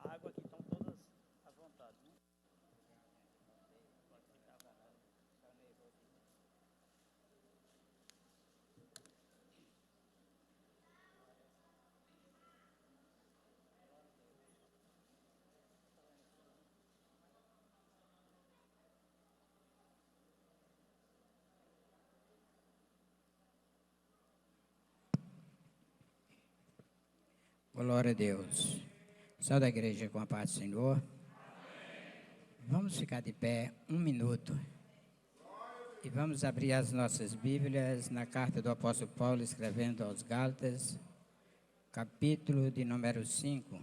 A água aqui estão todas à vontade, né? Pode ficar à vontade. Está nervoso. Glória a Deus. Só da igreja com a paz do Senhor. Amém. Vamos ficar de pé um minuto. E vamos abrir as nossas Bíblias na carta do apóstolo Paulo, escrevendo aos Gálatas, capítulo de número 5.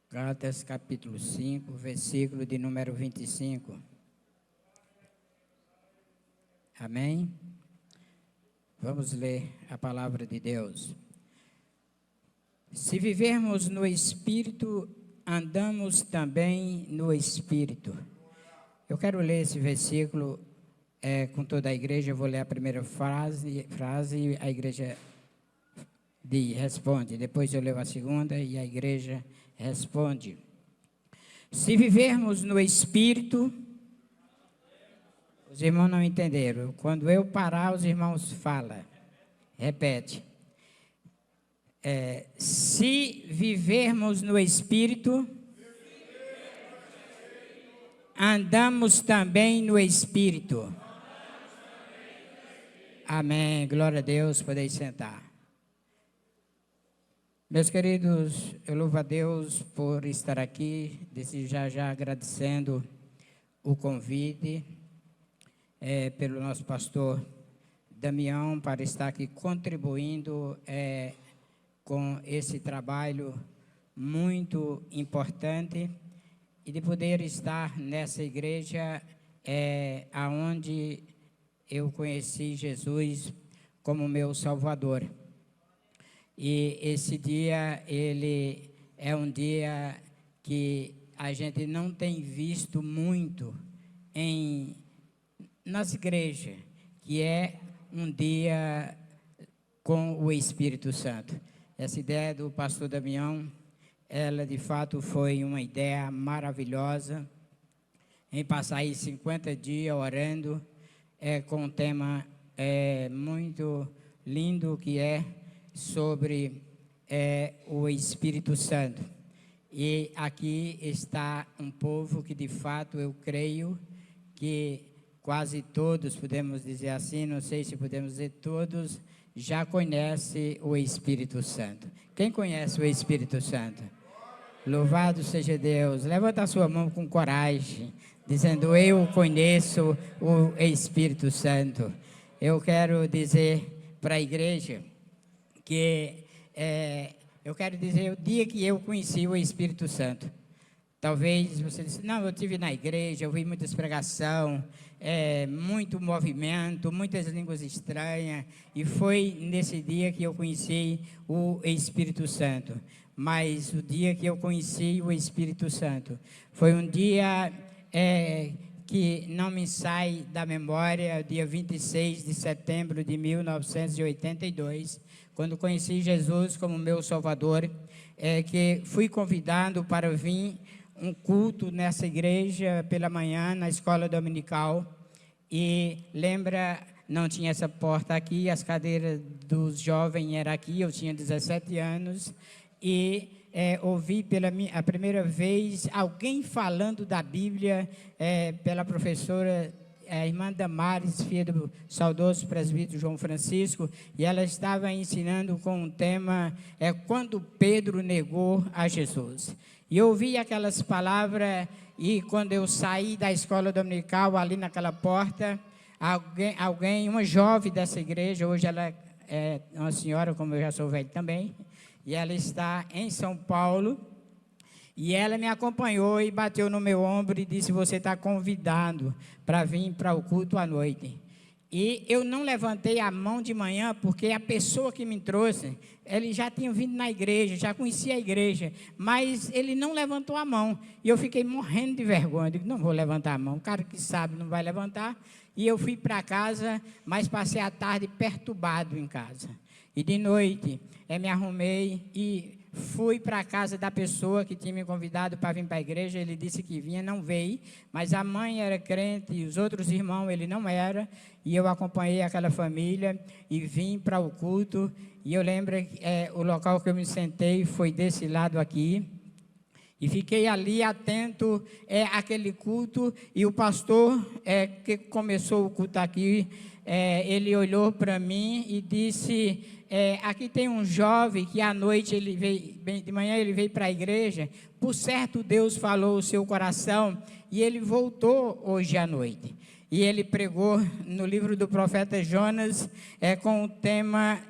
Gálatas, capítulo 5, versículo de número 25. Amém? Vamos ler a palavra de Deus. Se vivermos no Espírito, andamos também no Espírito. Eu quero ler esse versículo com toda a igreja. Eu vou ler a primeira frase e a igreja responde. Depois eu leio a segunda e a igreja responde. Se vivermos no Espírito... Os irmãos não entenderam. Quando eu parar, os irmãos falam. Repete. Se vivermos no Espírito, andamos também no Espírito. Amém. Glória a Deus. Podeis sentar. Meus queridos, eu louvo a Deus por estar aqui. Desde já agradecendo o convite. Pelo nosso pastor Damião, para estar aqui contribuindo com esse trabalho muito importante e de poder estar nessa igreja aonde eu conheci Jesus como meu Salvador. E esse dia, ele é um dia que a gente não tem visto muito nas igrejas, que é um dia com o Espírito Santo. Essa ideia do pastor Damião, ela de fato foi uma ideia maravilhosa, em passar aí 50 dias orando, com um tema muito lindo, que é sobre o Espírito Santo. E aqui está um povo que de fato eu creio que quase todos, podemos dizer assim, não sei se podemos dizer todos, já conhecem o Espírito Santo. Quem conhece o Espírito Santo? Louvado seja Deus. Levanta a sua mão com coragem, dizendo: eu conheço o Espírito Santo. Eu quero dizer para a igreja que eu quero dizer o dia que eu conheci o Espírito Santo. Talvez você disse: não, eu estive na igreja, eu vi muitas pregações, muito movimento, muitas línguas estranhas, e foi nesse dia que eu conheci o Espírito Santo. Mas o dia que eu conheci o Espírito Santo foi um dia que não me sai da memória, dia 26 de setembro de 1982, quando conheci Jesus como meu Salvador, que fui convidado para vir um culto nessa igreja pela manhã, na escola dominical, e lembra, não tinha essa porta aqui, as cadeiras dos jovens eram aqui, eu tinha 17 anos, e ouvi a primeira vez alguém falando da Bíblia, pela professora, a irmã Damares, filha do saudoso presbítero João Francisco, e ela estava ensinando com um tema, quando Pedro negou a Jesus. E eu ouvi aquelas palavras, e quando eu saí da escola dominical, ali naquela porta, uma jovem dessa igreja, hoje ela é uma senhora, como eu já sou velho também, e ela está em São Paulo, e ela me acompanhou e bateu no meu ombro e disse: você está convidado para vir para o culto à noite. E eu não levantei a mão de manhã, porque a pessoa que me trouxe, ele já tinha vindo na igreja, já conhecia a igreja, mas ele não levantou a mão. E eu fiquei morrendo de vergonha. Eu digo, não vou levantar a mão, o cara que sabe não vai levantar. E eu fui para casa, mas passei a tarde perturbado em casa. E de noite, me arrumei e fui para a casa da pessoa que tinha me convidado para vir para a igreja. Ele disse que vinha, não veio, mas a mãe era crente e os outros irmãos ele não era. E eu acompanhei aquela família e vim para o culto. E eu lembro o local que eu me sentei foi desse lado aqui. E fiquei ali atento àquele culto. E o pastor que começou o culto aqui, ele olhou para mim e disse, aqui tem um jovem que à noite, ele veio, de manhã ele veio para a igreja, por certo Deus falou o seu coração, e ele voltou hoje à noite. E ele pregou no livro do profeta Jonas, com o tema,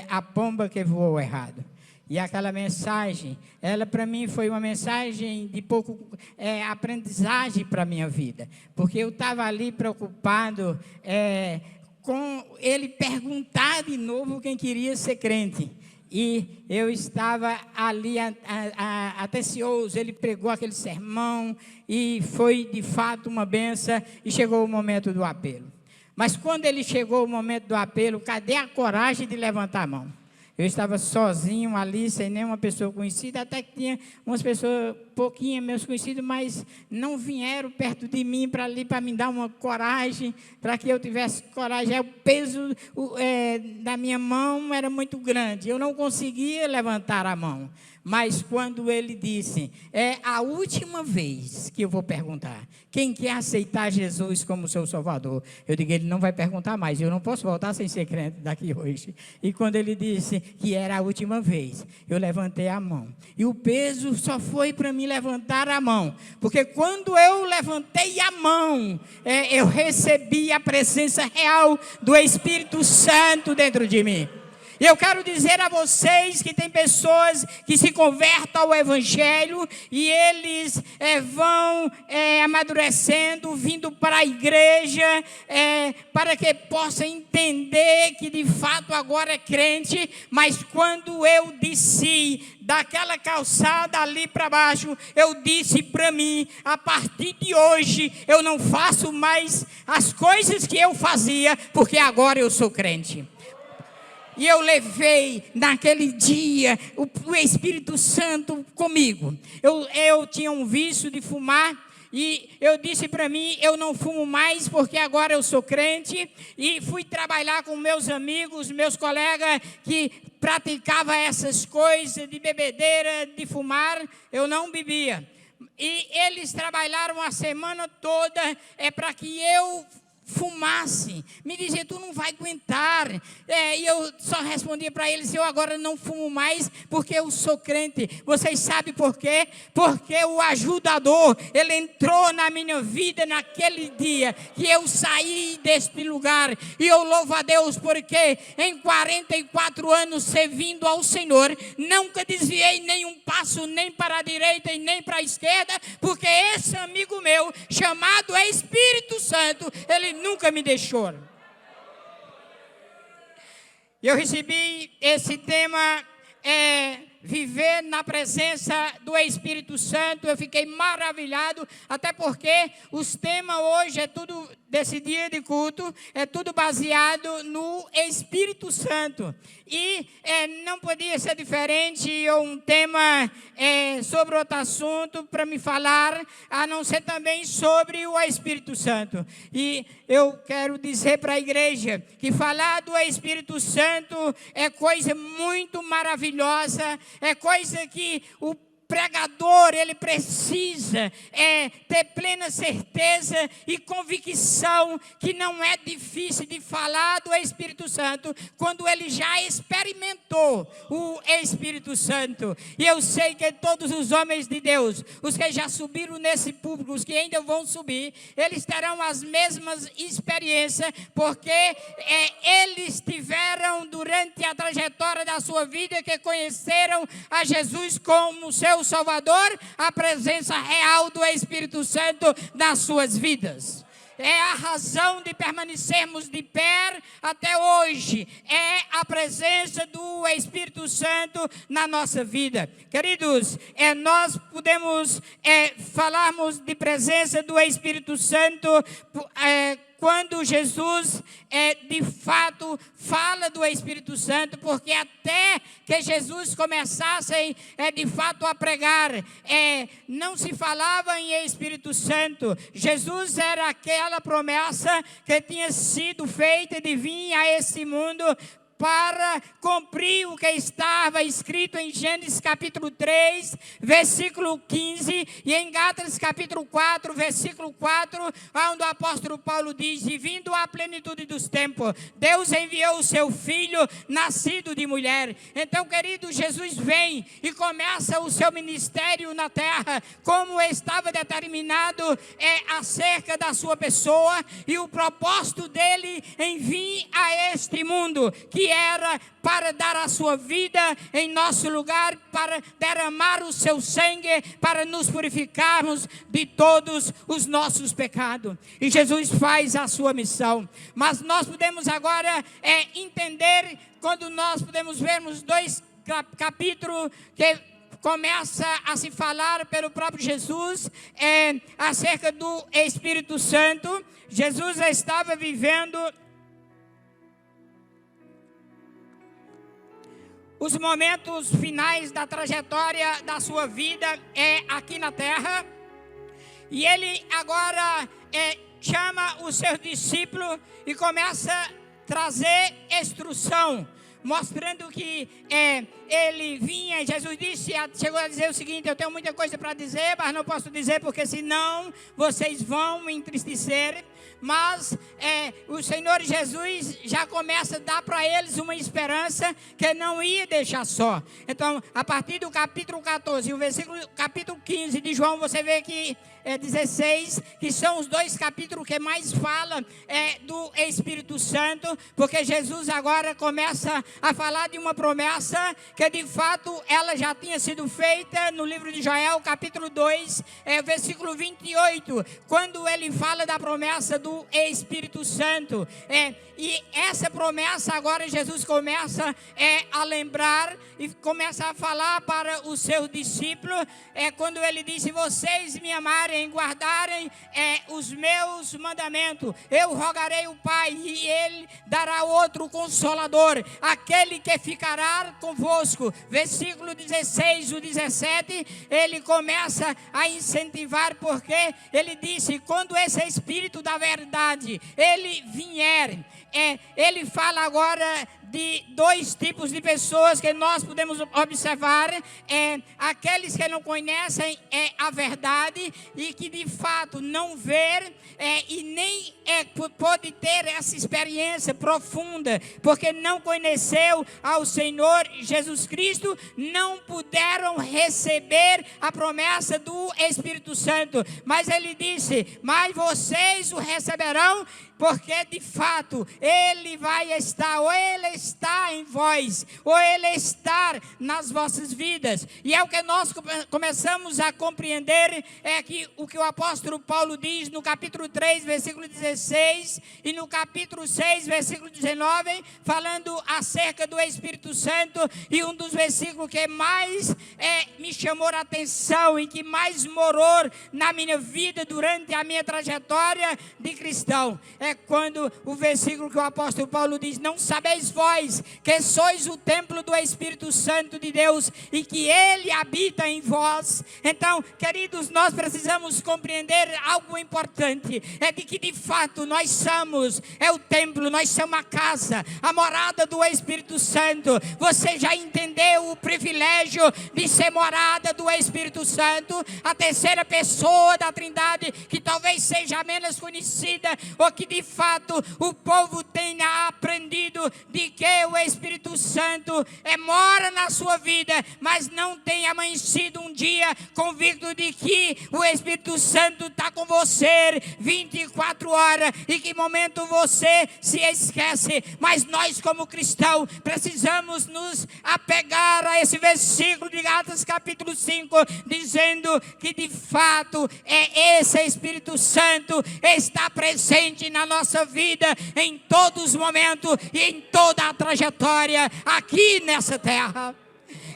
a pomba que voou errado. E aquela mensagem, ela para mim foi uma mensagem de pouco aprendizagem para a minha vida. Porque eu estava ali preocupado com ele perguntar de novo quem queria ser crente. E eu estava ali atencioso, ele pregou aquele sermão e foi de fato uma benção e chegou o momento do apelo. Mas quando ele chegou o momento do apelo, cadê a coragem de levantar a mão? Eu estava sozinho ali, sem nenhuma pessoa conhecida, até que tinha umas pessoas, pouquinhas meus conhecidos, mas não vieram perto de mim para me dar uma coragem, para que eu tivesse coragem. O peso da minha mão era muito grande, eu não conseguia levantar a mão. Mas quando ele disse, é a última vez que eu vou perguntar, quem quer aceitar Jesus como seu Salvador? Eu digo, ele não vai perguntar mais, eu não posso voltar sem ser crente daqui hoje. E quando ele disse que era a última vez, eu levantei a mão. E o peso só foi para mim levantar a mão, porque quando eu levantei a mão, eu recebi a presença real do Espírito Santo dentro de mim. E eu quero dizer a vocês que tem pessoas que se convertem ao Evangelho e eles vão amadurecendo, vindo para a igreja, para que possam entender que de fato agora é crente. Mas quando eu desci daquela calçada ali para baixo, eu disse para mim, a partir de hoje eu não faço mais as coisas que eu fazia, porque agora eu sou crente. E eu levei naquele dia o Espírito Santo comigo. Eu tinha um vício de fumar e eu disse para mim, eu não fumo mais porque agora eu sou crente. E fui trabalhar com meus amigos, meus colegas que praticavam essas coisas de bebedeira, de fumar. Eu não bebia. E eles trabalharam a semana toda para que eu fumasse, me dizia, tu não vai aguentar, e eu só respondia para eles, eu agora não fumo mais, porque eu sou crente. Vocês sabem por quê? Porque o ajudador, ele entrou na minha vida naquele dia, que eu saí deste lugar, e eu louvo a Deus, porque em 44 anos servindo ao Senhor, nunca desviei nenhum passo, nem para a direita e nem para a esquerda, porque esse amigo meu, chamado Espírito Santo, ele nunca me deixou. Eu recebi esse tema, viver na presença do Espírito Santo. Eu fiquei maravilhado, até porque os temas hoje desse dia de culto, é tudo baseado no Espírito Santo. E não podia ser diferente, ou um tema sobre outro assunto para me falar, a não ser também sobre o Espírito Santo. E eu quero dizer para a igreja que falar do Espírito Santo é coisa muito maravilhosa, é coisa que o pregador, ele precisa ter plena certeza e convicção que não é difícil de falar do Espírito Santo quando ele já experimentou o Espírito Santo. E eu sei que todos os homens de Deus, os que já subiram nesse público, os que ainda vão subir, eles terão as mesmas experiências, porque eles tiveram durante a trajetória da sua vida, que conheceram a Jesus como seu Salvador, a presença real do Espírito Santo nas suas vidas. é a razão de permanecermos de pé até hoje, é a presença do Espírito Santo na nossa vida. Queridos, nós podemos falarmos de presença do Espírito Santo quando Jesus, de fato, fala do Espírito Santo, porque até que Jesus começasse, de fato, a pregar, não se falava em Espírito Santo. Jesus era aquela promessa que tinha sido feita de vir a esse mundo para cumprir o que estava escrito em Gênesis capítulo 3, versículo 15, e em Gálatas capítulo 4, versículo 4, onde o apóstolo Paulo diz: e vindo à plenitude dos tempos, Deus enviou o seu Filho, nascido de mulher. Então, querido, Jesus vem e começa o seu ministério na terra, como estava determinado acerca da sua pessoa, e o propósito dele em vir a este mundo, que era para dar a sua vida em nosso lugar, para derramar o seu sangue, para nos purificarmos de todos os nossos pecados. E Jesus faz a sua missão. Mas nós podemos agora entender, quando nós podemos vermos 2 capítulos que começa a se falar pelo próprio Jesus acerca do Espírito Santo. Jesus estava vivendo os momentos finais da trajetória da sua vida aqui na terra. E ele agora chama os seus discípulos e começa a trazer instrução, mostrando que ele vinha. Jesus chegou a dizer o seguinte: eu tenho muita coisa para dizer, mas não posso dizer porque senão vocês vão me entristecer. Mas o Senhor Jesus já começa a dar para eles uma esperança que não ia deixar só. Então, a partir do capítulo 14, o versículo capítulo 15 de João, você vê que 16, que são os 2 capítulos que mais falam do Espírito Santo, porque Jesus agora começa a falar de uma promessa que de fato ela já tinha sido feita no livro de Joel, capítulo 2, versículo 28, quando ele fala da promessa do Espírito Santo. E essa promessa agora Jesus começa a lembrar e começa a falar para os seus discípulos, quando ele disse: vocês me amarem, guardarem os meus mandamentos, eu rogarei o Pai e ele dará outro Consolador, aquele que ficará convosco. Versículo 16, o 17, ele começa a incentivar, porque ele disse: quando esse Espírito da verdade ele vier, ele fala agora de 2 tipos de pessoas que nós podemos observar: aqueles que não conhecem a verdade e que de fato não vê e nem pode ter essa experiência profunda, porque não conheceu ao Senhor Jesus Cristo, não puderam receber a promessa do Espírito Santo. Mas ele disse: mas vocês o receberão, porque de fato ele vai estar, ou ele está em vós, ou ele está nas vossas vidas. E é o que nós começamos a compreender, que o que o apóstolo Paulo diz no capítulo 3, versículo 16, e no capítulo 6, versículo 19, falando acerca do Espírito Santo. E um dos versículos que mais me chamou a atenção e que mais morou na minha vida durante a minha trajetória de cristão, quando o versículo que o apóstolo Paulo diz: não sabeis vós que sois o templo do Espírito Santo de Deus e que ele habita em vós. Então, queridos, nós precisamos compreender algo importante, de que de fato nós somos o templo, nós somos a casa, a morada do Espírito Santo. Você já entendeu o privilégio de ser morada do Espírito Santo, a terceira pessoa da Trindade, que talvez seja menos conhecida, ou que de fato o povo tenha aprendido de porque o Espírito Santo mora na sua vida, mas não tem amanhecido um dia convicto de que o Espírito Santo está com você 24 horas e que momento você se esquece. Mas nós, como cristãos, precisamos nos apegar a esse versículo de Atos capítulo 5, dizendo que de fato esse Espírito Santo está presente na nossa vida em todos os momentos e em toda a trajetória aqui nessa terra.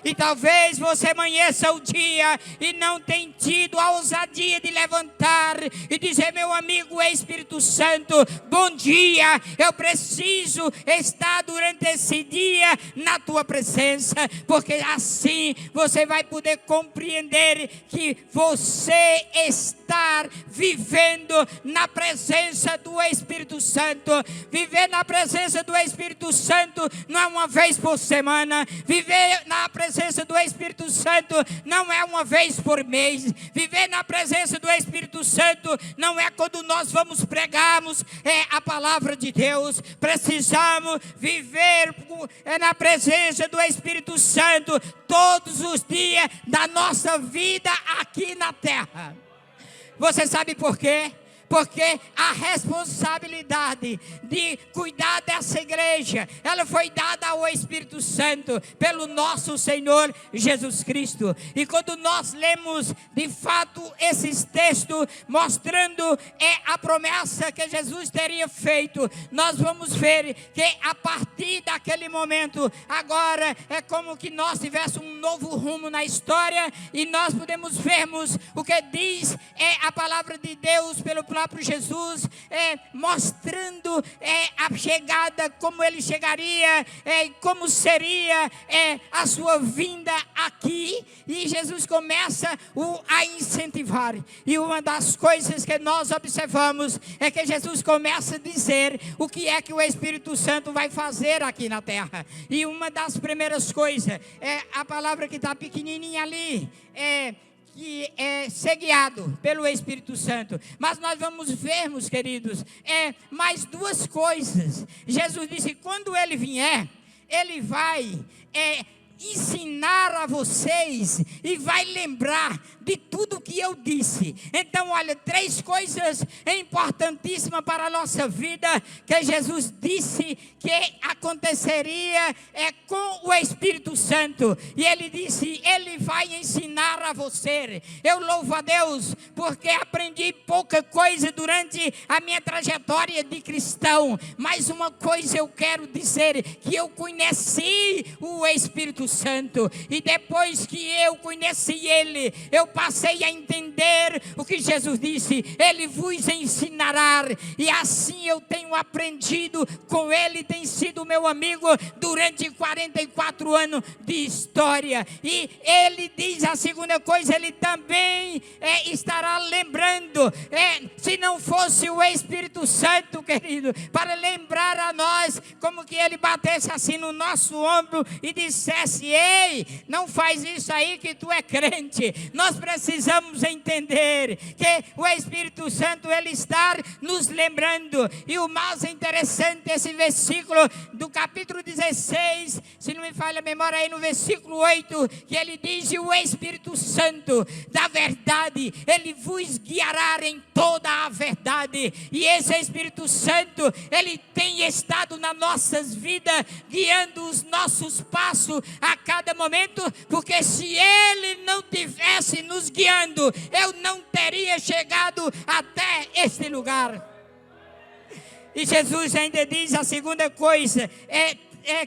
E talvez você amanheça o dia e não tenha tido a ousadia de levantar e dizer: meu amigo Espírito Santo, bom dia, eu preciso estar durante esse dia na tua presença, porque assim você vai poder compreender que você está vivendo na presença do Espírito Santo. Viver na presença do Espírito Santo não é uma vez por semana. Viver na presença do Espírito Santo não é uma vez por mês. Viver na presença do Espírito Santo não é quando nós vamos pregarmos a palavra de Deus. Precisamos viver na presença do Espírito Santo todos os dias da nossa vida aqui na terra. Você sabe por quê? Porque a responsabilidade de cuidar dessa igreja, ela foi dada ao Espírito Santo pelo nosso Senhor Jesus Cristo. E quando nós lemos de fato esses textos mostrando a promessa que Jesus teria feito, nós vamos ver que a partir daquele momento, agora é como que nós tivéssemos um novo rumo na história e nós podemos vermos o que diz a palavra de Deus pelo próprio Jesus, mostrando a chegada, como ele chegaria, como seria a sua vinda aqui. E Jesus começa a incentivar. E uma das coisas que nós observamos é que Jesus começa a dizer o que é que o Espírito Santo vai fazer aqui na terra. E uma das primeiras coisas a palavra que está pequenininha ali, que é ser guiado pelo Espírito Santo. Mas nós vamos ver, meus queridos, mais duas coisas. Jesus disse: quando ele vier, ele vai ensinar a vocês e vai lembrar de tudo que eu disse. Então, olha, três coisas importantíssimas para a nossa vida que Jesus disse que aconteceria com o Espírito Santo. E ele disse: ele vai ensinar a você. Eu louvo a Deus porque aprendi pouca coisa durante a minha trajetória de cristão, mas uma coisa eu quero dizer, que eu conheci o Espírito Santo, e depois que eu conheci ele, eu passei a entender o que Jesus disse: ele vos ensinará. E assim eu tenho aprendido com ele, tem sido meu amigo durante 44 anos de história. E ele diz a segunda coisa: ele também estará lembrando, se não fosse o Espírito Santo, querido, para lembrar a nós, como que ele batesse assim no nosso ombro e dissesse: ei, não faz isso aí que tu é crente. Nós precisamos entender que o Espírito Santo, ele está nos lembrando. E o mais interessante, esse versículo do capítulo 16, se não me falha a memória, aí no versículo 8, que ele diz: o Espírito Santo da verdade, ele vos guiará em toda a verdade. E esse Espírito Santo, ele tem estado nas nossas vidas, guiando os nossos passos a cada momento, porque se ele não tivesse nos guiando, eu não teria chegado até este lugar. E Jesus ainda diz a segunda coisa,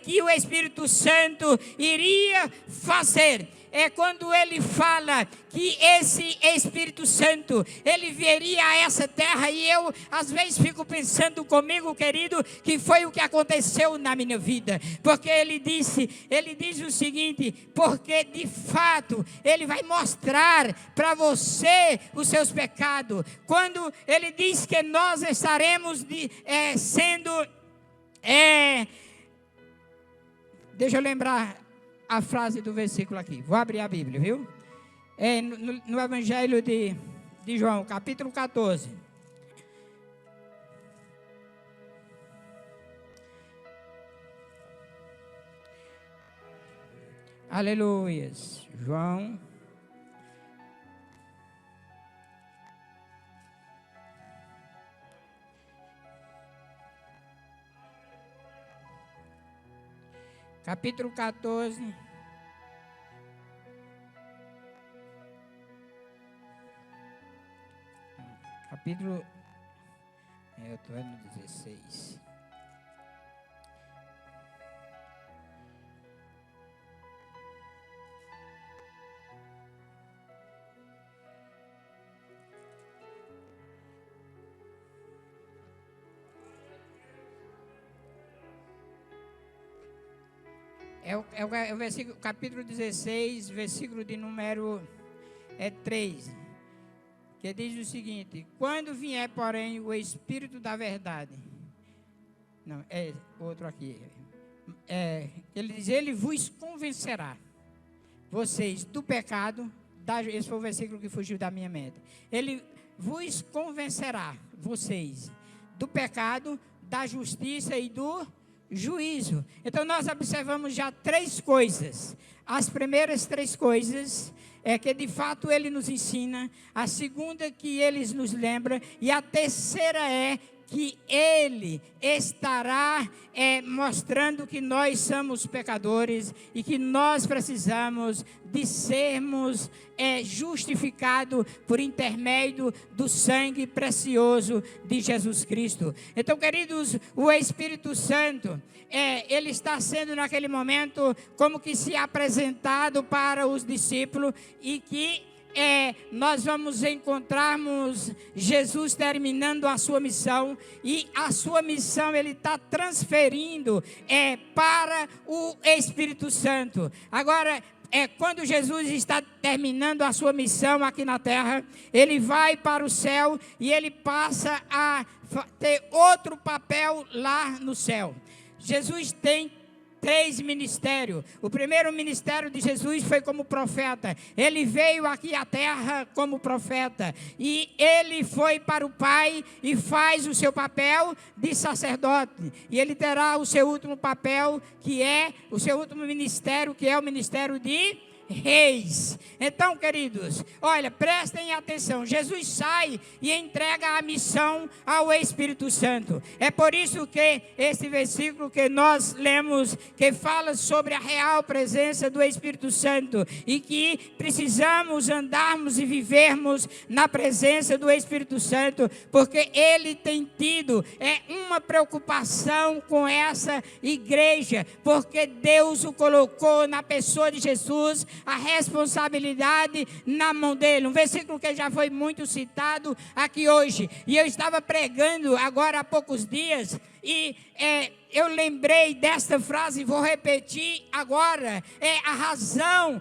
que o Espírito Santo iria fazer. Quando ele fala que esse Espírito Santo, ele viria a essa terra. E eu às vezes fico pensando comigo, querido, que foi o que aconteceu na minha vida. Porque ele diz o seguinte: porque de fato ele vai mostrar para você os seus pecados. Quando ele diz que nós estaremos sendo deixa eu lembrar a frase do versículo aqui. Vou abrir a Bíblia, viu? No Evangelho de João, capítulo 14. Aleluias. João. Capítulo 14. Capítulo. Eu estou no 16. É o versículo, capítulo 16, versículo de número 3, que diz o seguinte: quando vier, porém, o Espírito da verdade, não, é outro aqui, ele diz, ele vos convencerá, vocês, do pecado, esse foi o versículo que fugiu da minha mente, ele vos convencerá, vocês, do pecado, da justiça e do juízo. Então nós observamos já 3 coisas. As primeiras 3 coisas é que de fato ele nos ensina, a segunda que ele nos lembra, e a terceira é que ele estará mostrando que nós somos pecadores e que nós precisamos de sermos justificados por intermédio do sangue precioso de Jesus Cristo. Então, queridos, o Espírito Santo, ele está sendo naquele momento como que se apresentado para os discípulos, e que nós vamos encontrarmos Jesus terminando a sua missão, e a sua missão ele está transferindo para o Espírito Santo. Agora, quando Jesus está terminando a sua missão aqui na terra, ele vai para o céu e ele passa a ter outro papel lá no céu. Jesus tem 3 ministérios. O primeiro ministério de Jesus foi como profeta. Ele veio aqui à terra como profeta, e ele foi para o Pai e faz o seu papel de sacerdote, e ele terá o seu último papel, que é o seu último ministério, que é o ministério de reis. Então, queridos, olha, prestem atenção. Jesus sai e entrega a missão ao Espírito Santo. É por isso que esse versículo que nós lemos, que fala sobre a real presença do Espírito Santo, e que precisamos andarmos e vivermos na presença do Espírito Santo, porque ele tem tido uma preocupação com essa igreja, porque Deus o colocou na pessoa de Jesus, a responsabilidade na mão dele. Um versículo que já foi muito citado aqui hoje, e eu estava pregando agora há poucos dias, e eu lembrei desta frase e vou repetir agora. A razão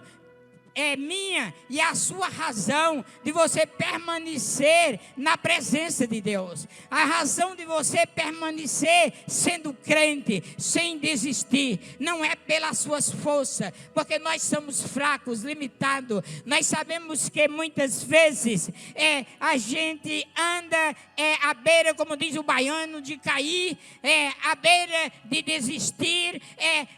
minha e a sua razão de você permanecer na presença de Deus, a razão de você permanecer sendo crente, sem desistir, não é pelas suas forças, porque nós somos fracos, limitados. Nós sabemos que muitas vezes a gente anda à beira, como diz o baiano, de cair, à beira de desistir.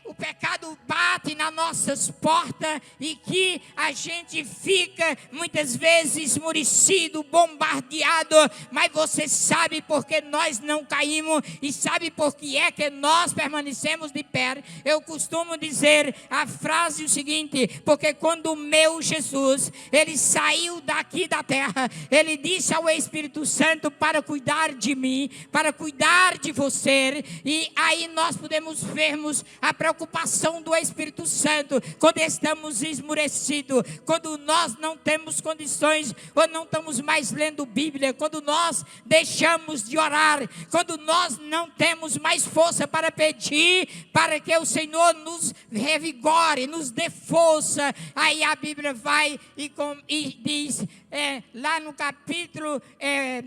O pecado bate nas nossas portas, e que a gente fica muitas vezes esmurecido, bombardeado, mas você sabe por que nós não caímos, e sabe por que é que nós permanecemos de pé. Eu costumo dizer a frase o seguinte: porque quando o meu Jesus, ele saiu daqui da terra, ele disse ao Espírito Santo para cuidar de mim, para cuidar de você, e aí nós podemos vermos a preocupação do Espírito Santo quando estamos esmurecidos, quando nós não temos condições, ou não estamos mais lendo Bíblia, quando nós deixamos de orar, quando nós não temos mais força para pedir para que o Senhor nos revigore, nos dê força. Aí a Bíblia vai e diz, lá no capítulo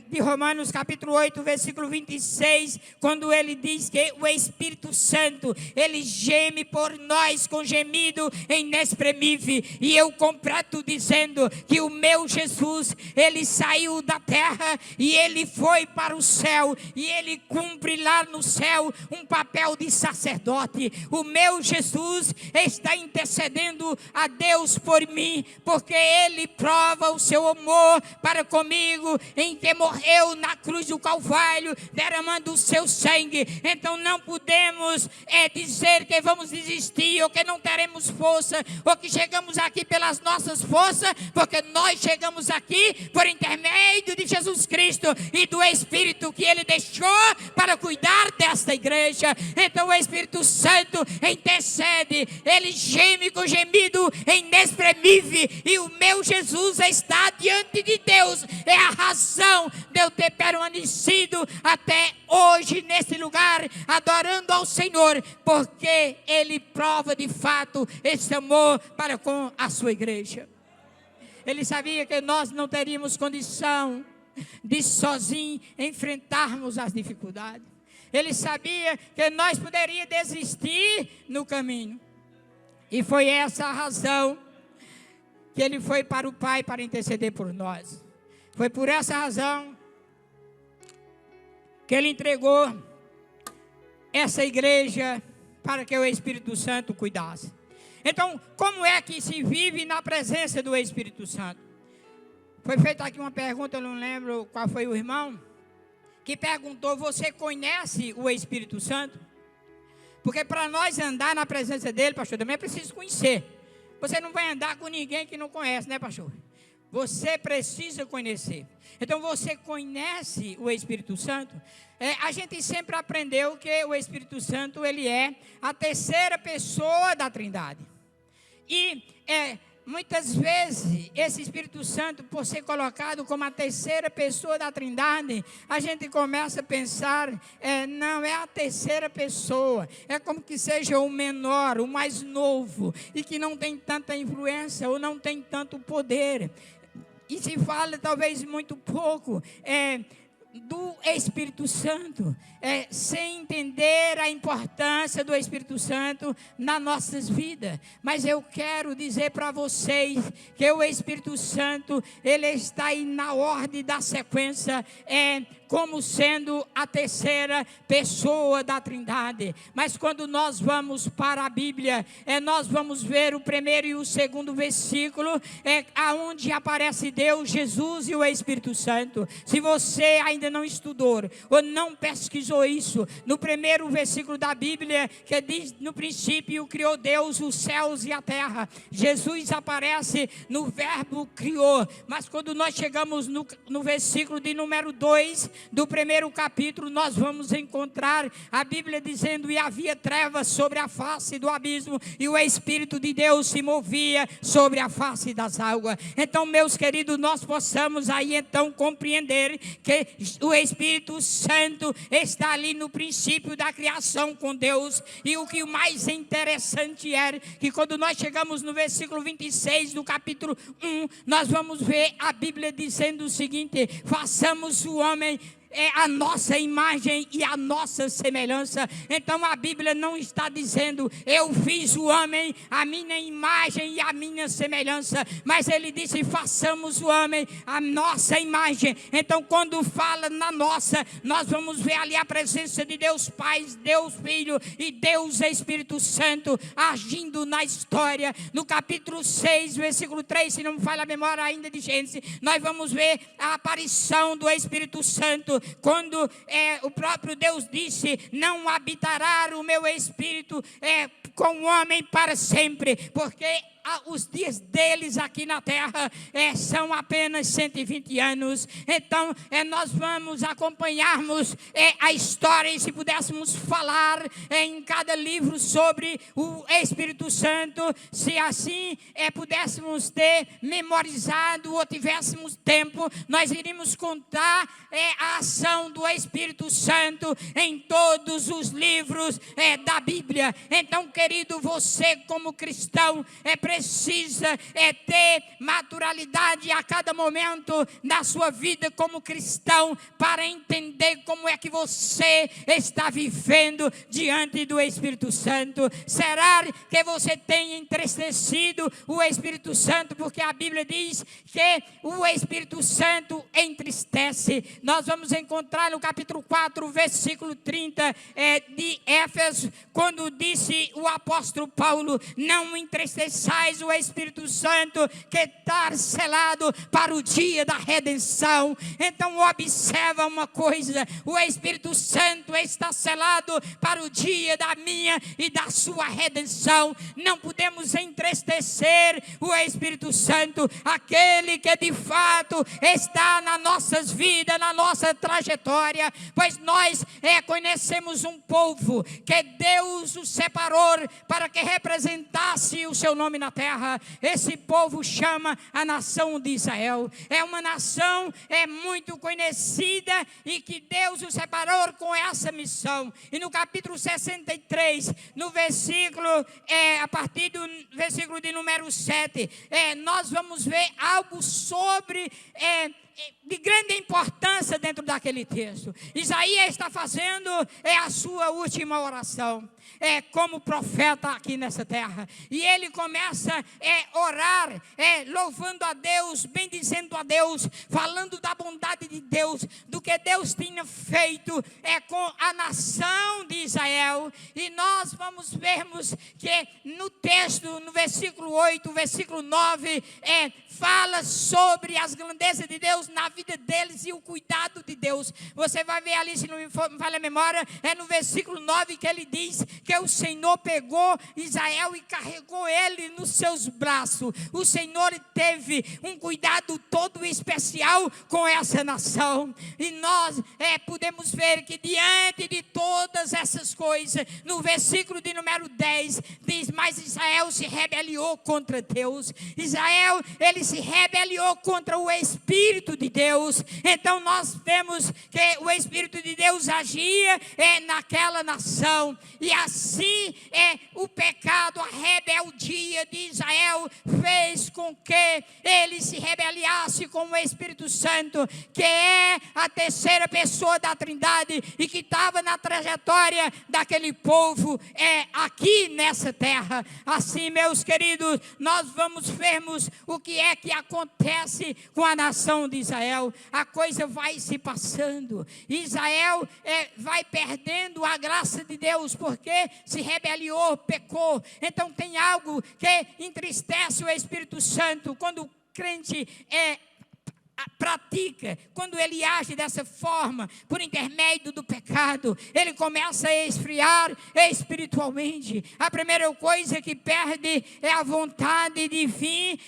de Romanos, capítulo 8, versículo 26, quando ele diz que o Espírito Santo, ele geme por nós com gemido inexprimível, e E eu completo dizendo que o meu Jesus, ele saiu da terra e ele foi para o céu, e ele cumpre lá no céu um papel de sacerdote. O meu Jesus está intercedendo a Deus por mim, porque ele prova o seu amor para comigo, em que morreu na cruz do Calvário, derramando o seu sangue. Então não podemos dizer que vamos desistir, ou que não teremos força, ou que chegamos aqui pelas nossas forças, porque nós chegamos aqui por intermédio de Jesus Cristo e do Espírito que ele deixou para cuidar desta igreja. Então o Espírito Santo intercede, ele geme com gemido inexprimível, e o meu Jesus está diante de Deus. É a razão de eu ter permanecido até hoje nesse lugar, adorando ao Senhor, porque ele prova de fato esse amor para com a sua igreja. Ele sabia que nós não teríamos condição de sozinho enfrentarmos as dificuldades. Ele sabia que nós poderíamos desistir no caminho. E foi essa a razão que ele foi para o Pai para interceder por nós. Foi por essa razão que ele entregou essa igreja para que o Espírito Santo cuidasse. Então, como é que se vive na presença do Espírito Santo? Foi feita aqui uma pergunta, eu não lembro qual foi o irmão, que perguntou: você conhece o Espírito Santo? Porque para nós andar na presença dele, pastor, também é preciso conhecer. Você não vai andar com ninguém que não conhece, né, pastor? Você precisa conhecer. Então você conhece o Espírito Santo? A gente sempre aprendeu que o Espírito Santo, ele é a terceira pessoa da Trindade. E muitas vezes esse Espírito Santo, por ser colocado como a terceira pessoa da Trindade, a gente começa a pensar, não é a terceira pessoa, é como que seja o menor, o mais novo, e que não tem tanta influência ou não tem tanto poder. E se fala talvez muito pouco do Espírito Santo, sem entender a importância do Espírito Santo nas nossas vidas. Mas eu quero dizer para vocês que o Espírito Santo, ele está aí na ordem da sequência, como sendo a terceira pessoa da Trindade. Mas quando nós vamos para a Bíblia, nós vamos ver o primeiro e o segundo versículo, aonde aparece Deus, Jesus e o Espírito Santo. Se você ainda não estudou ou não pesquisou isso, no primeiro versículo da Bíblia, que diz: no princípio criou Deus os céus e a terra. Jesus aparece no verbo criou. Mas quando nós chegamos no versículo de número 2 do primeiro capítulo, nós vamos encontrar a Bíblia dizendo: e havia trevas sobre a face do abismo, e o Espírito de Deus se movia sobre a face das águas. Então, meus queridos, nós possamos aí então compreender que o Espírito Santo está ali no princípio da criação com Deus. E o que mais interessante é que quando nós chegamos no versículo 26 do capítulo 1, nós vamos ver a Bíblia dizendo o seguinte: façamos o homem a nossa imagem e a nossa semelhança. Então a Bíblia não está dizendo: eu fiz o homem a minha imagem e a minha semelhança, mas ele disse: façamos o homem a nossa imagem. Então quando fala na nossa, nós vamos ver ali a presença de Deus Pai, Deus Filho e Deus Espírito Santo agindo na história. No capítulo 6, versículo 3, se não me falha a memória ainda de Gênesis, nós vamos ver a aparição do Espírito Santo, quando o próprio Deus disse: não habitará o meu Espírito com o homem para sempre, porque os dias deles aqui na terra são apenas 120 anos. Então nós vamos acompanharmos a história, e se pudéssemos falar em cada livro sobre o Espírito Santo, se assim pudéssemos ter memorizado ou tivéssemos tempo, nós iríamos contar a ação do Espírito Santo em todos os livros da Bíblia. Então, querido, você como cristão precisa ter maturidade a cada momento da sua vida como cristão para entender como é que você está vivendo diante do Espírito Santo. Será que você tem entristecido o Espírito Santo? Porque a Bíblia diz que o Espírito Santo entristece. Nós vamos encontrar no capítulo 4, versículo 30 de Éfesos, quando disse o apóstolo Paulo: não entristeçais o Espírito Santo, que está selado para o dia da redenção. Então observa uma coisa: o Espírito Santo está selado para o dia da minha e da sua redenção. Não podemos entristecer o Espírito Santo, aquele que de fato está nas nossas vidas, na nossa trajetória, pois nós conhecemos um povo que Deus o separou para que representasse o seu nome na terra. Esse povo chama a nação de Israel. É uma nação muito conhecida e que Deus o separou com essa missão. E no capítulo 63, no versículo, a partir do versículo de número 7, nós vamos ver algo sobre de grande importância dentro daquele texto. Isaías está fazendo a sua última oração como profeta aqui nessa terra, e ele começa a orar, louvando a Deus, bendizendo a Deus, falando da bondade de Deus, do que Deus tinha feito com a nação de Israel. E nós vamos vermos que no texto, no versículo 8, versículo 9, fala sobre as grandezas de Deus na vida deles e o cuidado de Deus. Você vai ver ali, se não me falha a memória, no versículo 9 que ele diz que o Senhor pegou Israel e carregou ele nos seus braços. O Senhor teve um cuidado todo especial com essa nação. E nós podemos ver que diante de todas essas coisas, no versículo de número 10, diz: mas Israel se rebeliou contra Deus. Israel, ele se rebeliou contra o Espírito de Deus. Então nós vemos que o Espírito de Deus agia naquela nação, e assim o pecado, a rebeldia de Israel fez com que ele se rebelasse com o Espírito Santo, que é a terceira pessoa da Trindade e que estava na trajetória daquele povo aqui nessa terra. Assim, meus queridos, nós vamos vermos o que é que acontece com a nação de Israel. A coisa vai se passando. Israel vai perdendo a graça de Deus porque se rebeliou, pecou. Então tem algo que entristece o Espírito Santo quando o crente pratica, quando ele age dessa forma, por intermédio do pecado, ele começa a esfriar espiritualmente. A primeira coisa que perde é a vontade de vir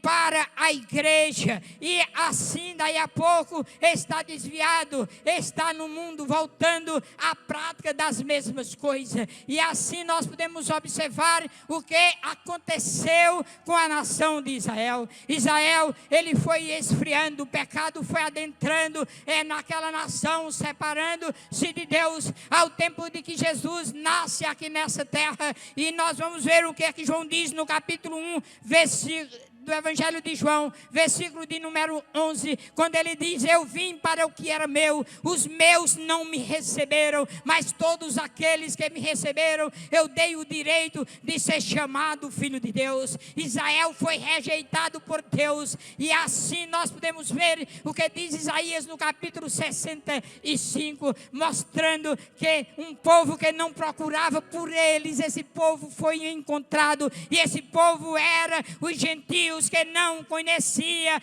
para a igreja, e assim daí a pouco está desviado, está no mundo voltando à prática das mesmas coisas. E assim nós podemos observar o que aconteceu com a nação de Israel. Israel, ele foi esfriando, o pecado foi adentrando naquela nação, separando-se de Deus, ao tempo de que Jesus nasce aqui nessa terra. E nós vamos ver o que é que João diz no capítulo 1, versículo do Evangelho de João, versículo de número 11, quando ele diz: eu vim para o que era meu, os meus não me receberam, mas todos aqueles que me receberam, eu dei o direito de ser chamado filho de Deus. Israel foi rejeitado por Deus, e assim nós podemos ver o que diz Isaías no capítulo 65, mostrando que um povo que não procurava por eles, esse povo foi encontrado, e esse povo era os gentios que não conhecia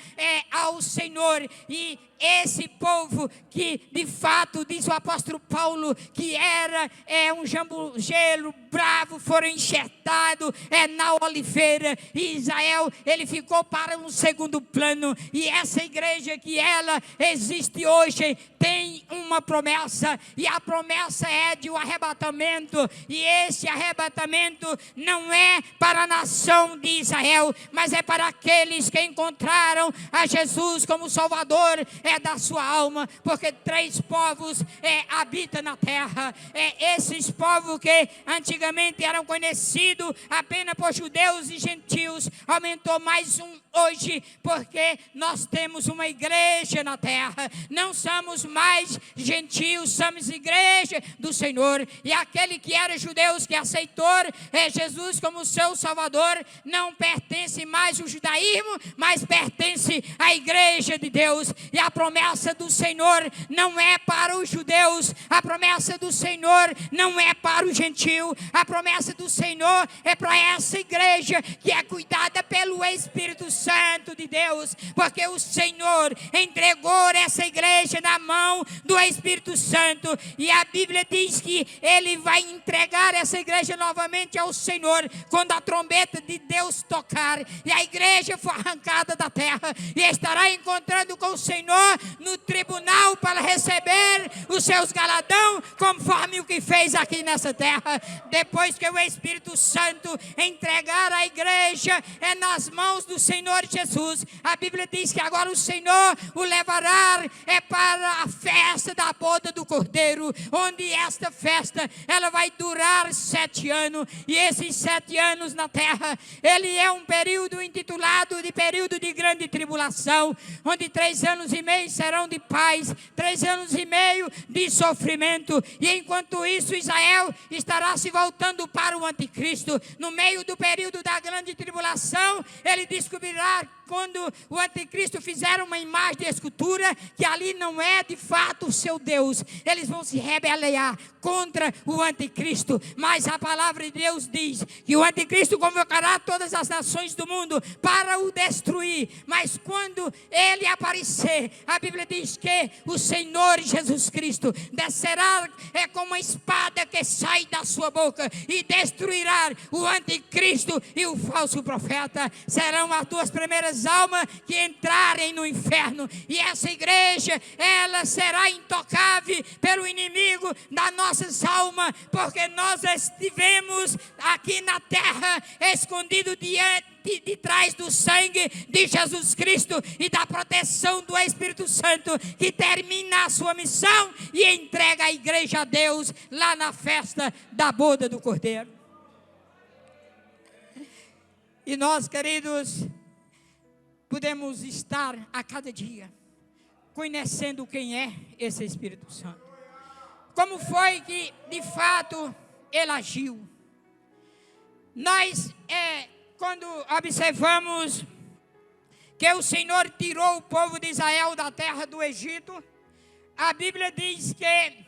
ao Senhor. E esse povo que de fato, diz o apóstolo Paulo, que era um jambujeiro bravo, foram enxertados na oliveira. E Israel, ele ficou para um segundo plano. E essa igreja que ela existe hoje tem uma promessa, e a promessa é de um arrebatamento. E esse arrebatamento não é para a nação de Israel, mas é para aqueles que encontraram a Jesus como Salvador, é da sua alma, porque 3 povos habitam na terra. Esses povos que antigamente eram conhecidos apenas por judeus e gentios, aumentou mais um hoje, porque nós temos uma igreja na terra. Não somos mais gentios, somos igreja do Senhor. E aquele que era judeus, que aceitou Jesus como seu Salvador, não pertence mais ao judaísmo, mas pertence à igreja de Deus. E a promessa do Senhor não é para os judeus, a promessa do Senhor não é para o gentio, a promessa do Senhor é para essa igreja que é cuidada pelo Espírito Santo de Deus, porque o Senhor entregou essa igreja na mão do Espírito Santo, e a Bíblia diz que Ele vai entregar essa igreja novamente ao Senhor, quando a trombeta de Deus tocar, e a igreja for arrancada da terra, e estará encontrando com o Senhor no tribunal para receber os seus galadão, conforme o que fez aqui nessa terra. Depois que o Espírito Santo entregar a igreja nas mãos do Senhor Jesus, a Bíblia diz que agora o Senhor o levará para a festa da boda do Cordeiro, onde esta festa ela vai durar 7 anos, e esses 7 anos na terra, ele é um período intitulado de período de grande tribulação, onde 3 anos e meio serão de paz, 3 anos e meio de sofrimento, e enquanto isso Israel estará se voltando para o anticristo. No meio do período da grande tribulação, ele descobrirá, quando o anticristo fizer uma imagem de escultura, que ali não é de fato o seu Deus, eles vão se rebelar contra o anticristo. Mas a palavra de Deus diz que o anticristo convocará todas as nações do mundo para o destruir, mas quando ele aparecer, a Bíblia diz que o Senhor Jesus Cristo descerá com uma espada que sai da sua boca e destruirá o anticristo e o falso profeta. Serão as 2 primeiras almas que entrarem no inferno, e essa igreja ela será intocável pelo inimigo das nossas almas, porque nós estivemos aqui na terra escondidos de trás do sangue de Jesus Cristo e da proteção do Espírito Santo, que termina a sua missão e entrega a igreja a Deus lá na festa da boda do Cordeiro. E nós, queridos, podemos estar a cada dia conhecendo quem é esse Espírito Santo, como foi que de fato ele agiu. Nós quando observamos que o Senhor tirou o povo de Israel da terra do Egito, a Bíblia diz que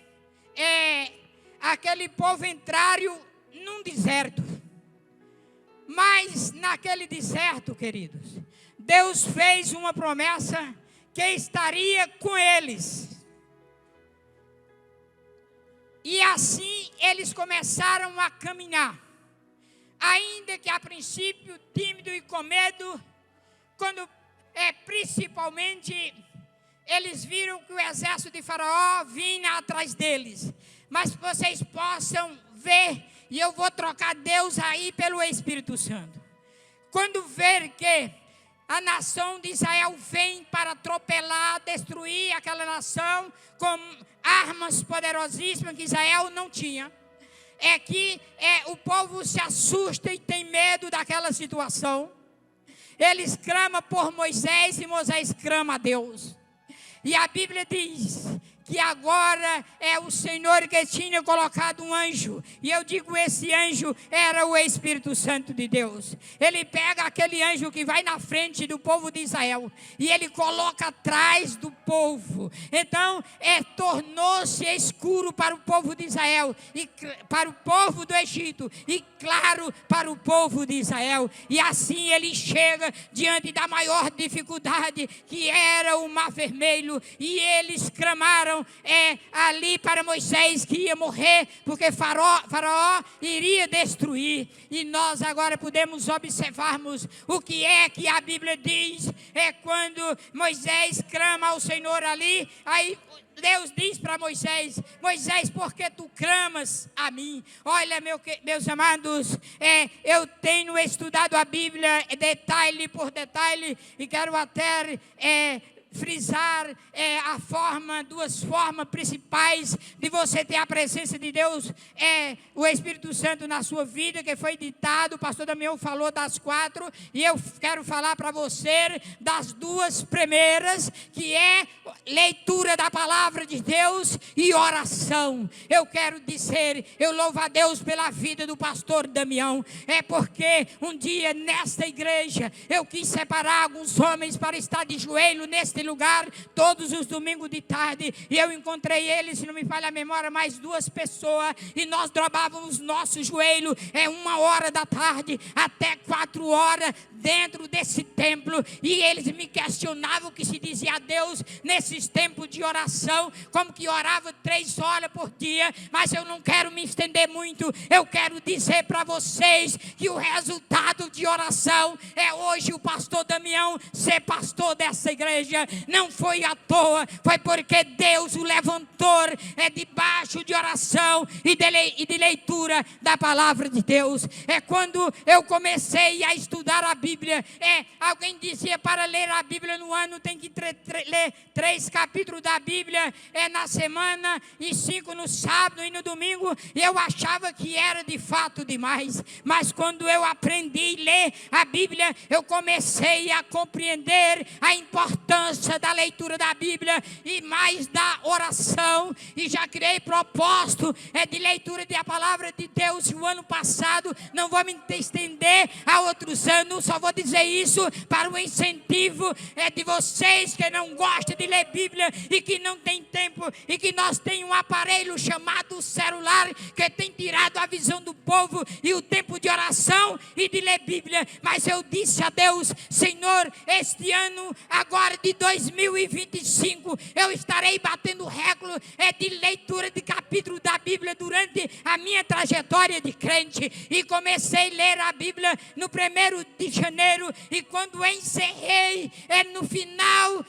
aquele povo entraram num deserto. Mas naquele deserto, queridos, Deus fez uma promessa que estaria com eles. E assim eles começaram a caminhar. Ainda que a princípio tímido e com medo, quando principalmente eles viram que o exército de Faraó vinha atrás deles. Mas vocês possam ver, e eu vou trocar Deus aí pelo Espírito Santo. Quando ver que a nação de Israel vem para atropelar, destruir aquela nação com armas poderosíssimas que Israel não tinha, o povo se assusta e tem medo daquela situação. Eles clamam por Moisés e Moisés clama a Deus. E a Bíblia diz que agora é o Senhor que tinha colocado um anjo, e eu digo, esse anjo era o Espírito Santo de Deus. Ele pega aquele anjo que vai na frente do povo de Israel, e ele coloca atrás do povo. Então, tornou-se escuro para o povo de Israel, e para o povo do Egito, e claro para o povo de Israel. E assim ele chega diante da maior dificuldade, que era o Mar Vermelho, e eles clamaram ali para Moisés que ia morrer, porque Faraó iria destruir. E nós agora podemos observarmos o que a Bíblia diz. Quando Moisés clama ao Senhor ali, aí Deus diz para Moisés: Moisés, por que tu clamas a mim? Olha, meus amados, eu tenho estudado a Bíblia detalhe por detalhe, e quero até frisar duas formas principais de você ter a presença de Deus, o Espírito Santo na sua vida, que foi ditado. O pastor Damião falou das 4, e eu quero falar para você das 2 primeiras, que é leitura da palavra de Deus e oração. Eu quero dizer, eu louvo a Deus pela vida do pastor Damião, porque um dia nesta igreja eu quis separar alguns homens para estar de joelho neste lugar todos os domingos de tarde, e eu encontrei eles, se não me falha a memória, mais 2 pessoas, e nós dobrávamos nosso joelho 1h da tarde até 4h dentro desse templo, e eles me questionavam o que se dizia a Deus nesses tempos de oração, como que orava 3 horas por dia. Mas eu não quero me estender muito, eu quero dizer para vocês que o resultado de oração é hoje o pastor Damião ser pastor dessa igreja. Não foi à toa, foi porque Deus o levantou debaixo de oração e de leitura da palavra de Deus. Quando eu comecei a estudar a Bíblia, alguém dizia para ler a Bíblia no ano tem que ler 3 capítulos da Bíblia na semana e 5 no sábado e no domingo, e eu achava que era de fato demais. Mas quando eu aprendi a ler a Bíblia, eu comecei a compreender a importância da leitura da Bíblia e mais da oração, e já criei propósito de leitura da palavra de Deus o ano passado. Não vou me estender a outros anos, só vou dizer isso para o incentivo de vocês que não gostam de ler Bíblia e que não tem tempo, e que nós temos um aparelho chamado celular que tem tirado a visão do povo e o tempo de oração e de ler Bíblia. Mas eu disse a Deus: Senhor, este ano agora de 2025 eu estarei batendo recorde de leitura de capítulo da Bíblia durante a minha trajetória de crente, e comecei a ler a Bíblia no 1º de janeiro, e quando encerrei no final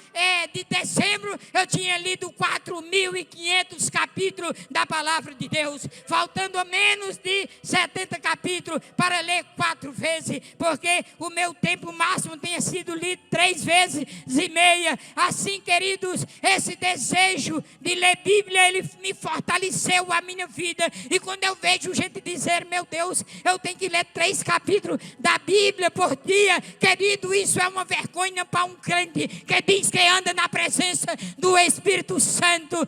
de dezembro, eu tinha lido 4.500 capítulos da palavra de Deus, faltando menos de 70 capítulos para ler 4 vezes, porque o meu tempo máximo tinha sido lido 3 vezes e meia. Assim, queridos, esse desejo de ler Bíblia, ele me fortaleceu a minha vida. E quando eu vejo gente dizer: meu Deus, eu tenho que ler 3 capítulos da Bíblia por dia, querido, isso é uma vergonha para um crente que diz que anda na presença do Espírito Santo,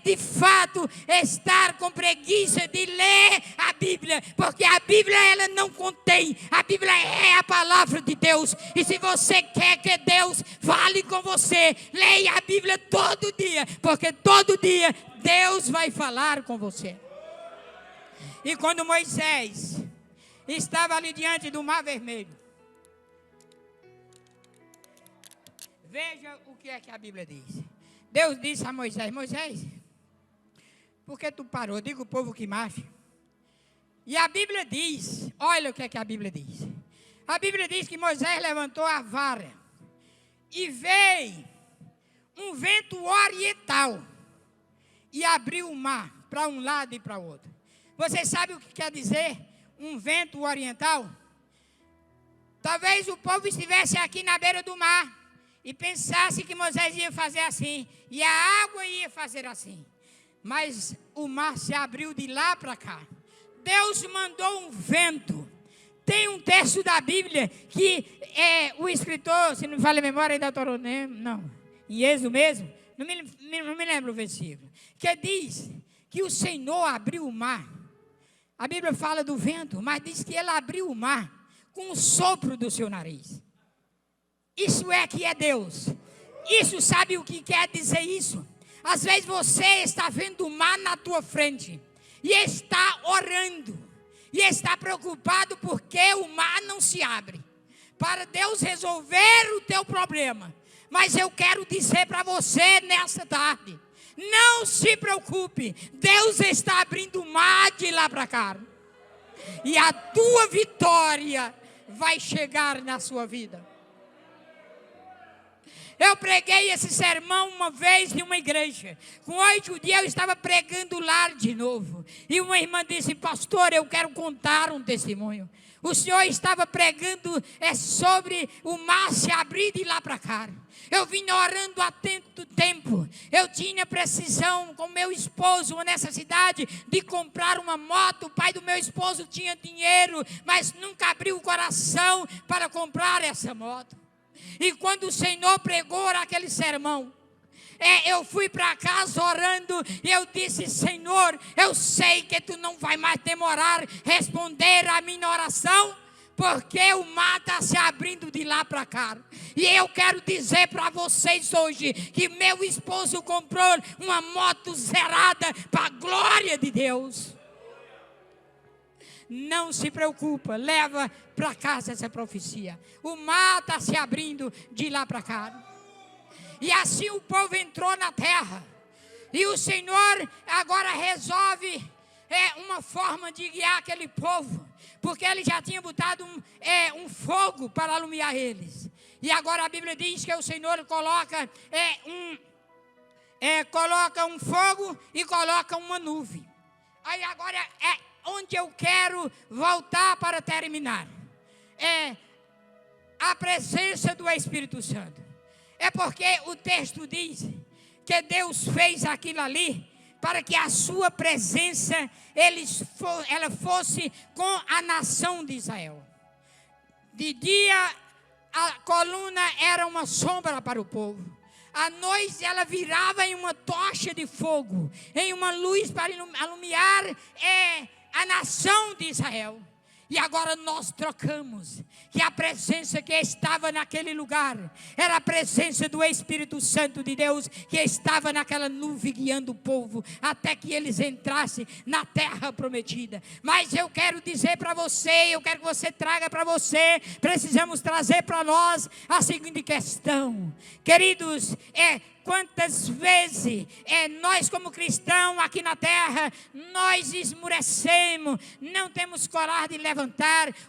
de fato estar com preguiça de ler a Bíblia, porque a Bíblia ela não contém, a Bíblia é a palavra de Deus. E se você quer que Deus fale com você, leia a Bíblia todo dia, porque todo dia Deus vai falar com você. E quando Moisés estava ali diante do Mar Vermelho, veja o que é que a Bíblia diz. Deus disse a Moisés: Moisés, por que tu parou? Diga o povo que marche. E a Bíblia diz, olha o que é que a Bíblia diz. A Bíblia diz que Moisés levantou a vara e veio um vento oriental e abriu o mar para um lado e para o outro. Você sabe o que quer dizer um vento oriental? Talvez o povo estivesse aqui na beira do mar e pensasse que Moisés ia fazer assim, e a água ia fazer assim. Mas o mar se abriu de lá para cá. Deus mandou um vento. Tem um texto da Bíblia que o escritor, se não me falha a memória, ainda em Êxodo mesmo, não me lembro o versículo, que diz que o Senhor abriu o mar. A Bíblia fala do vento, mas diz que ele abriu o mar com o sopro do seu nariz. Isso é que é Deus. Isso, sabe o que quer dizer isso? Às vezes você está vendo o mar na tua frente e está orando, e está preocupado porque o mar não se abre, para Deus resolver o teu problema. Mas eu quero dizer para você nessa tarde: não se preocupe, Deus está abrindo o mar de lá para cá, e a tua vitória vai chegar na sua vida. Eu preguei esse sermão uma vez em uma igreja. Com 8 dias eu estava pregando lá de novo. E uma irmã disse: pastor, eu quero contar um testemunho. O senhor estava pregando sobre o mar se abrir de lá para cá. Eu vim orando há tanto tempo. Eu tinha precisão com meu esposo, uma necessidade de comprar uma moto. O pai do meu esposo tinha dinheiro, mas nunca abriu o coração para comprar essa moto. E quando o Senhor pregou aquele sermão, eu fui para casa orando e eu disse: Senhor, eu sei que tu não vai mais demorar responder a minha oração, porque o mar está se abrindo de lá para cá. E eu quero dizer para vocês hoje que meu esposo comprou uma moto zerada para a glória de Deus. Não se preocupa, leva para casa essa profecia. O mar está se abrindo de lá para cá. E assim o povo entrou na terra. E o Senhor agora resolve uma forma de guiar aquele povo. Porque ele já tinha botado um fogo para alumiar eles. E agora a Bíblia diz que o Senhor coloca um fogo e coloca uma nuvem. Aí agora onde eu quero voltar para terminar. A presença do Espírito Santo. É porque o texto diz que Deus fez aquilo ali para que a sua presença ela fosse com a nação de Israel. De dia a coluna era uma sombra para o povo. À noite ela virava em uma tocha de fogo, em uma luz para alumiar a nação de Israel. E agora nós trocamos, que a presença que estava naquele lugar era a presença do Espírito Santo de Deus, que estava naquela nuvem guiando o povo, até que eles entrassem na terra prometida. Mas eu quero dizer para você, eu quero que você traga para você, precisamos trazer para nós a seguinte questão. Queridos, quantas vezes nós como cristãos aqui na terra, nós esmurecemos, não temos coragem de levantar,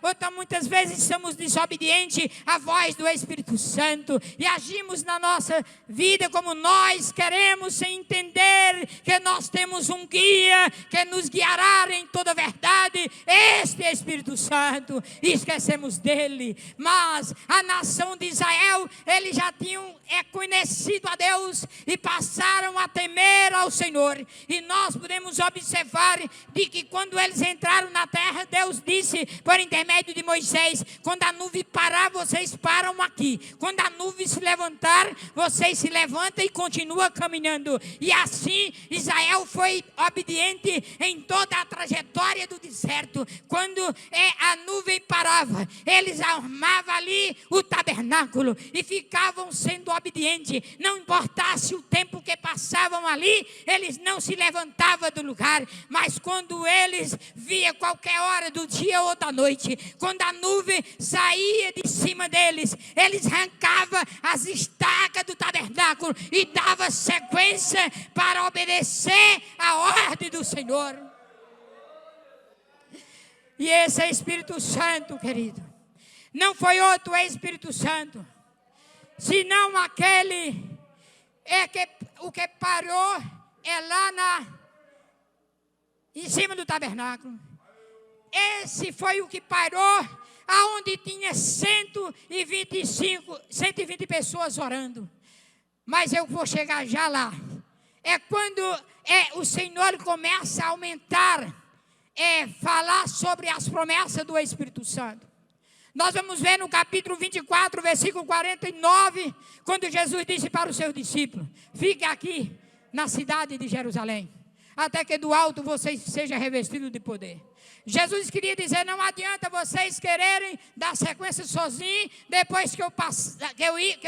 ou então muitas vezes somos desobedientes à voz do Espírito Santo, e agimos na nossa vida como nós queremos, sem entender que nós temos um guia, que nos guiará em toda a verdade, este Espírito Santo, e esquecemos dele. Mas a nação de Israel, eles já tinham conhecido a Deus, e passaram a temer ao Senhor. E nós podemos observar de que quando eles entraram na terra, Deus disse por intermédio de Moisés: quando a nuvem parar, vocês param aqui. Quando a nuvem se levantar, vocês se levantam e continuam caminhando. E assim Israel foi obediente em toda a trajetória do deserto. Quando a nuvem parava, eles armavam ali o tabernáculo e ficavam sendo obedientes. Não importasse o tempo que passavam ali, eles não se levantavam do lugar. Mas quando eles via qualquer hora do dia ou da noite, quando a nuvem saía de cima deles, eles arrancavam as estacas do tabernáculo e davam sequência para obedecer a ordem do Senhor. E esse é Espírito Santo, querido. Não foi outro Espírito Santo, senão aquele o que parou lá em cima do tabernáculo. Esse foi o que parou aonde tinha 120 pessoas orando. Mas eu vou chegar já lá. É quando o Senhor começa a aumentar, falar sobre as promessas do Espírito Santo. Nós vamos ver no capítulo 24, versículo 49, quando Jesus disse para os seus discípulos: fique aqui na cidade de Jerusalém, até que do alto vocês sejam revestidos de poder. Jesus queria dizer: não adianta vocês quererem dar sequência sozinhos, depois que eu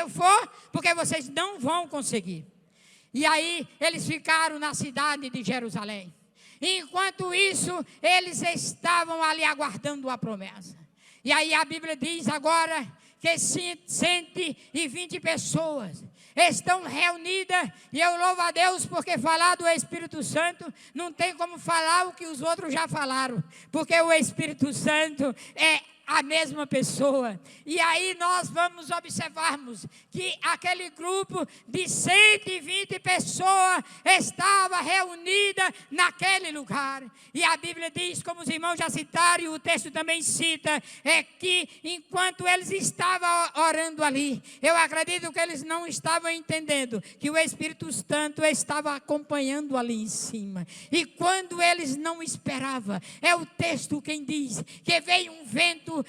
for, porque vocês não vão conseguir. E aí eles ficaram na cidade de Jerusalém. Enquanto isso, eles estavam ali aguardando a promessa. E aí a Bíblia diz agora que 120 pessoas estão reunidas. E eu louvo a Deus, porque falar do Espírito Santo não tem como falar o que os outros já falaram. Porque o Espírito Santo a mesma pessoa. E aí nós vamos observarmos que aquele grupo de 120 pessoas estava reunida naquele lugar. E a Bíblia diz, como os irmãos já citaram, e o texto também cita, é que enquanto eles estavam orando ali, eu acredito que eles não estavam entendendo que o Espírito Santo estava acompanhando ali em cima. E quando eles não esperavam, é o texto quem diz que veio um vento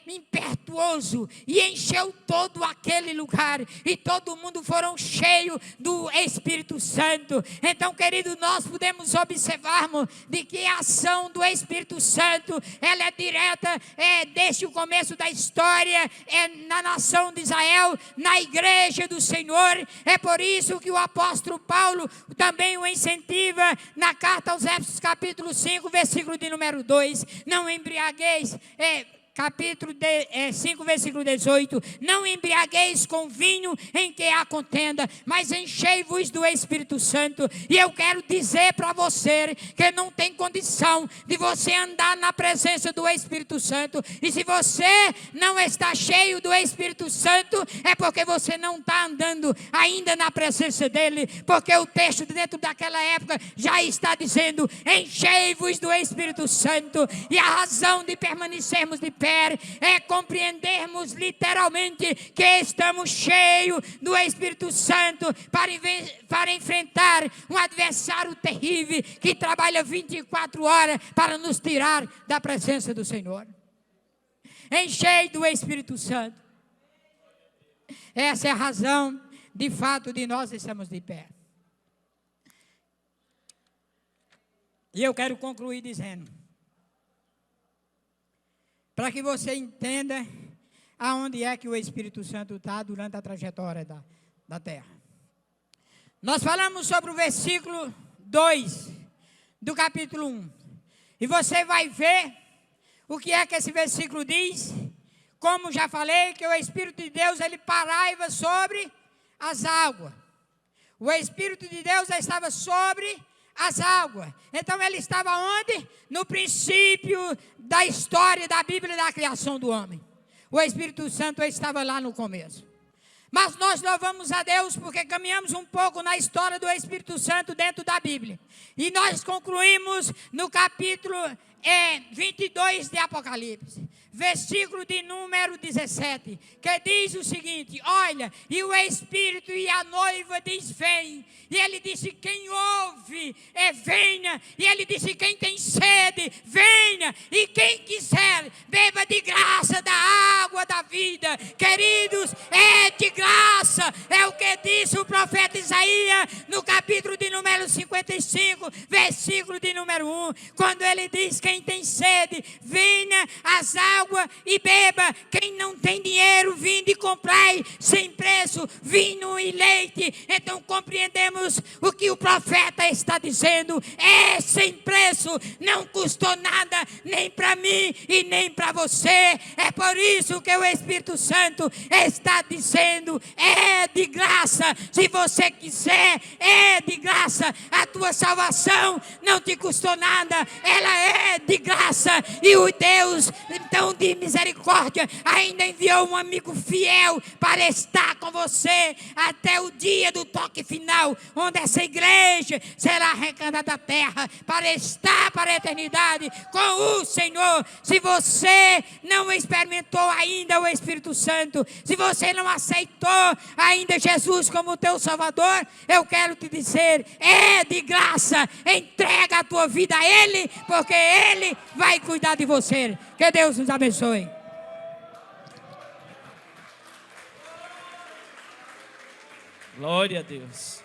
impetuoso e encheu todo aquele lugar, e todo mundo foram cheios do Espírito Santo. Então, querido, nós podemos observarmos de que a ação do Espírito Santo, ela é direta, desde o começo da história, na nação de Israel, na igreja do Senhor. É por isso que o apóstolo Paulo também o incentiva na carta aos Efésios, capítulo 5, versículo de número 2. Não embriagueis, capítulo 5, versículo 18. Não embriagueis com vinho em que há contenda, mas enchei-vos do Espírito Santo. E eu quero dizer para você que não tem condição de você andar na presença do Espírito Santo. E se você não está cheio do Espírito Santo, é porque você não está andando ainda na presença dele. Porque o texto dentro daquela época já está dizendo: enchei-vos do Espírito Santo. E a razão de permanecermos de pé é compreendermos literalmente que estamos cheios do Espírito Santo para enfrentar um adversário terrível que trabalha 24 horas para nos tirar da presença do Senhor. Enchei do Espírito Santo. Essa é a razão, de fato, de nós estamos de pé. E eu quero concluir dizendo, para que você entenda aonde é que o Espírito Santo está durante a trajetória da terra. Nós falamos sobre o versículo 2 do capítulo 1. E você vai ver o que é que esse versículo diz. Como já falei, que o Espírito de Deus, ele pairava sobre as águas. O Espírito de Deus estava sobre as águas. Então ele estava onde? No princípio da história da Bíblia, da criação do homem. O Espírito Santo estava lá no começo. Mas nós louvamos a Deus porque caminhamos um pouco na história do Espírito Santo dentro da Bíblia. E nós concluímos no capítulo 22 de Apocalipse, versículo de número 17, que diz o seguinte: olha, e o Espírito e a noiva diz: vem. E ele disse: quem ouve, venha. E ele disse: quem tem sede, venha. E quem quiser, beba de graça da água da vida. Queridos, é de graça. É o que disse o profeta Isaías no capítulo de número 55, versículo de número 1. Quando ele diz: quem tem sede, venha às águas e beba. Quem não tem dinheiro, vinde e comprai sem preço vinho e leite. Então compreendemos o que o profeta está dizendo: é sem preço, não custou nada, nem para mim e nem para você. É por isso que o Espírito Santo está dizendo: é de graça. Se você quiser, é de graça. A tua salvação não te custou nada, ela é de graça. E o Deus, então, de misericórdia, ainda enviou um amigo fiel para estar com você até o dia do toque final, onde essa igreja será arrancada da terra para estar para a eternidade com o Senhor. Se você não experimentou ainda o Espírito Santo, se você não aceitou ainda Jesus como teu Salvador, eu quero te dizer: é de graça. Entrega a tua vida a Ele, porque Ele vai cuidar de você. Que Deus nos abençoe. Glória a Deus.